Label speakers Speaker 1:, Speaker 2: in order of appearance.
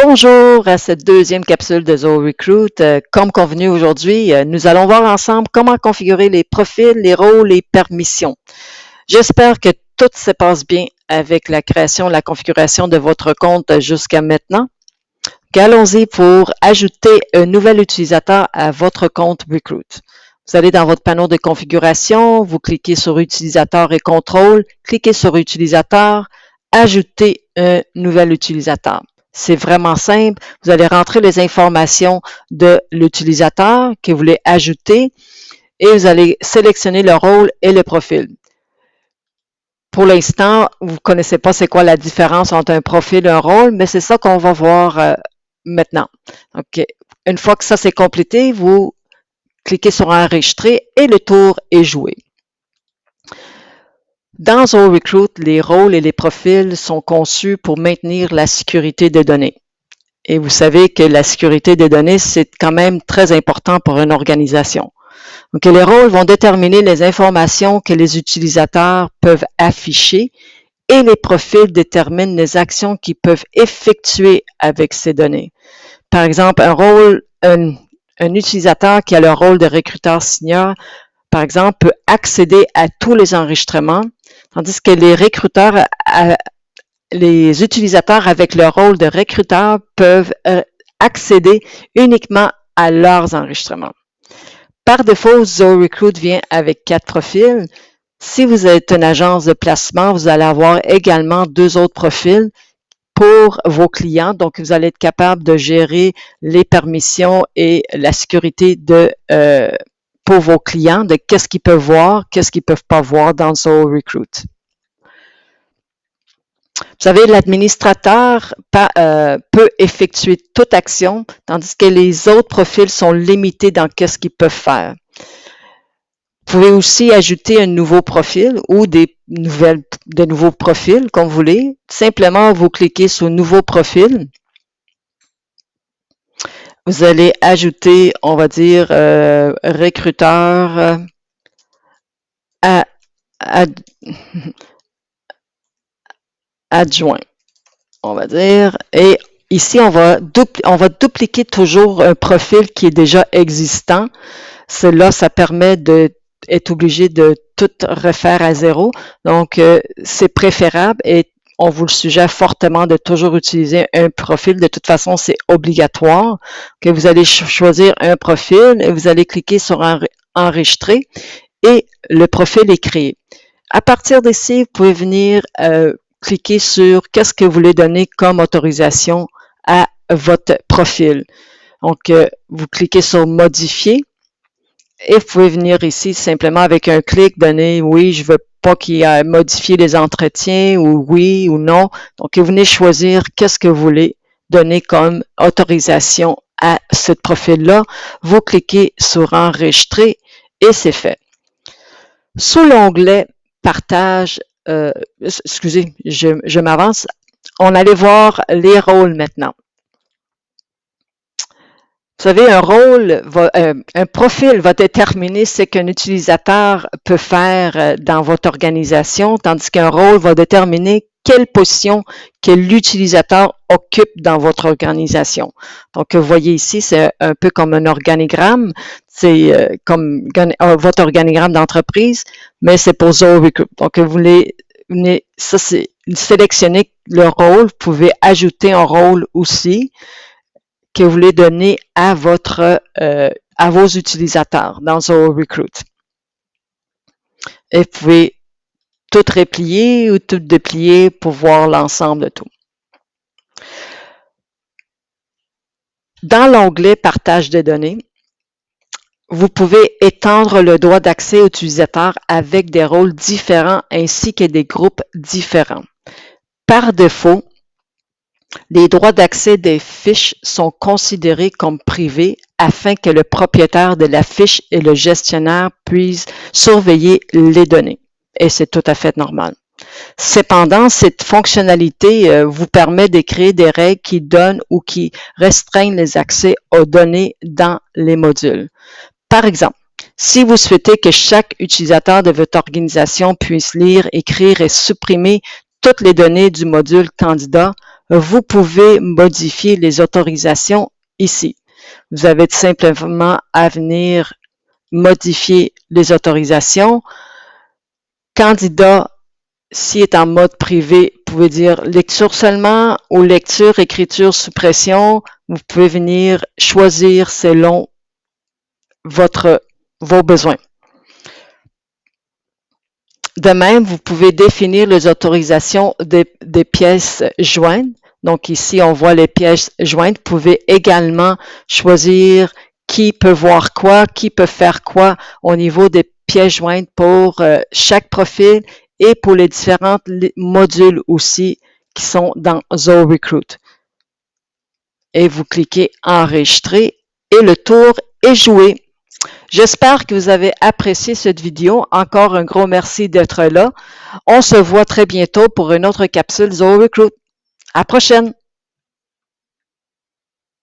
Speaker 1: Bonjour à cette deuxième capsule de ZoRecruit. Comme convenu aujourd'hui, nous allons voir ensemble comment configurer les profils, les rôles et permissions. J'espère que tout se passe bien avec la création, la configuration de votre compte jusqu'à maintenant. Allons-y pour ajouter un nouvel utilisateur à votre compte Recruit. Vous allez dans votre panneau de configuration, vous cliquez sur Utilisateur et Contrôle, cliquez sur Utilisateur, ajouter un nouvel utilisateur. C'est vraiment simple. Vous allez rentrer les informations de l'utilisateur que vous voulez ajouter et vous allez sélectionner le rôle et le profil. Pour l'instant, vous ne connaissez pas c'est quoi la différence entre un profil et un rôle, mais c'est ça qu'on va voir maintenant. Donc, une fois que ça c'est complété, vous cliquez sur Enregistrer et le tour est joué. Dans ZoRecruit, les rôles et les profils sont conçus pour maintenir la sécurité des données. Et vous savez que la sécurité des données, c'est quand même très important pour une organisation. Donc, les rôles vont déterminer les informations que les utilisateurs peuvent afficher et les profils déterminent les actions qu'ils peuvent effectuer avec ces données. Par exemple, un utilisateur qui a le rôle de recruteur senior, par exemple, peut accéder à tous les enregistrements, tandis que les utilisateurs avec le rôle de recruteur peuvent accéder uniquement à leurs enregistrements. Par défaut, ZoRecruit vient avec 4 profils. Si vous êtes une agence de placement, vous allez avoir également 2 autres profils pour vos clients. Donc, vous allez être capable de gérer les permissions et la sécurité pour vos clients, de qu'est-ce qu'ils peuvent voir, qu'est-ce qu'ils ne peuvent pas voir dans ZoRecruit. Vous savez, l'administrateur peut effectuer toute action, tandis que les autres profils sont limités dans qu'est-ce qu'ils peuvent faire. Vous pouvez aussi ajouter un nouveau profil ou de nouveaux profils, comme vous voulez. Simplement, vous cliquez sur Nouveau profil. Vous allez ajouter, on va dire, recruteur adjoint, on va dire. Et ici, on va dupliquer toujours un profil qui est déjà existant. Cela, ça permet d'être obligé de tout refaire à zéro. Donc, c'est préférable et on vous le suggère fortement de toujours utiliser un profil. De toute façon, c'est obligatoire que vous allez choisir un profil et vous allez cliquer sur Enregistrer et le profil est créé. À partir d'ici, vous pouvez venir cliquer sur qu'est-ce que vous voulez donner comme autorisation à votre profil. Donc, vous cliquez sur Modifier et vous pouvez venir ici simplement avec un clic donner oui, je veux pas qu'il y ait modifié les entretiens ou oui ou non. Donc, vous venez choisir qu'est-ce que vous voulez donner comme autorisation à ce profil-là. Vous cliquez sur Enregistrer et c'est fait. Sous l'onglet Partage, excusez, je m'avance. On allait voir les rôles maintenant. Vous savez, un profil va déterminer ce qu'un utilisateur peut faire dans votre organisation, tandis qu'un rôle va déterminer quelle position que l'utilisateur occupe dans votre organisation. Donc, vous voyez ici, c'est un peu comme un organigramme. C'est comme votre organigramme d'entreprise, mais c'est pour ZoRecruit. Donc, vous venez sélectionner le rôle. Vous pouvez ajouter un rôle aussi que vous voulez donner à vos utilisateurs dans ZoRecruit. Et vous pouvez tout replier ou tout déplier pour voir l'ensemble de tout. Dans l'onglet Partage des données, vous pouvez étendre le droit d'accès aux utilisateurs avec des rôles différents ainsi que des groupes différents. Par défaut, les droits d'accès des fiches sont considérés comme privés afin que le propriétaire de la fiche et le gestionnaire puissent surveiller les données. Et c'est tout à fait normal. Cependant, cette fonctionnalité vous permet de créer des règles qui donnent ou qui restreignent les accès aux données dans les modules. Par exemple, si vous souhaitez que chaque utilisateur de votre organisation puisse lire, écrire et supprimer toutes les données du module candidat, vous pouvez modifier les autorisations ici. Vous avez tout simplement à venir modifier les autorisations. Candidat, s'il est en mode privé, vous pouvez dire lecture seulement ou lecture, écriture, suppression. Vous pouvez venir choisir selon vos besoins. De même, vous pouvez définir les autorisations des pièces jointes. Donc ici, on voit les pièces jointes. Vous pouvez également choisir qui peut voir quoi, qui peut faire quoi au niveau des pièces jointes pour chaque profil et pour les différents modules aussi qui sont dans ZoRecruit. Et vous cliquez Enregistrer et le tour est joué. J'espère que vous avez apprécié cette vidéo. Encore un gros merci d'être là. On se voit très bientôt pour une autre capsule ZoRecruit. À la prochaine!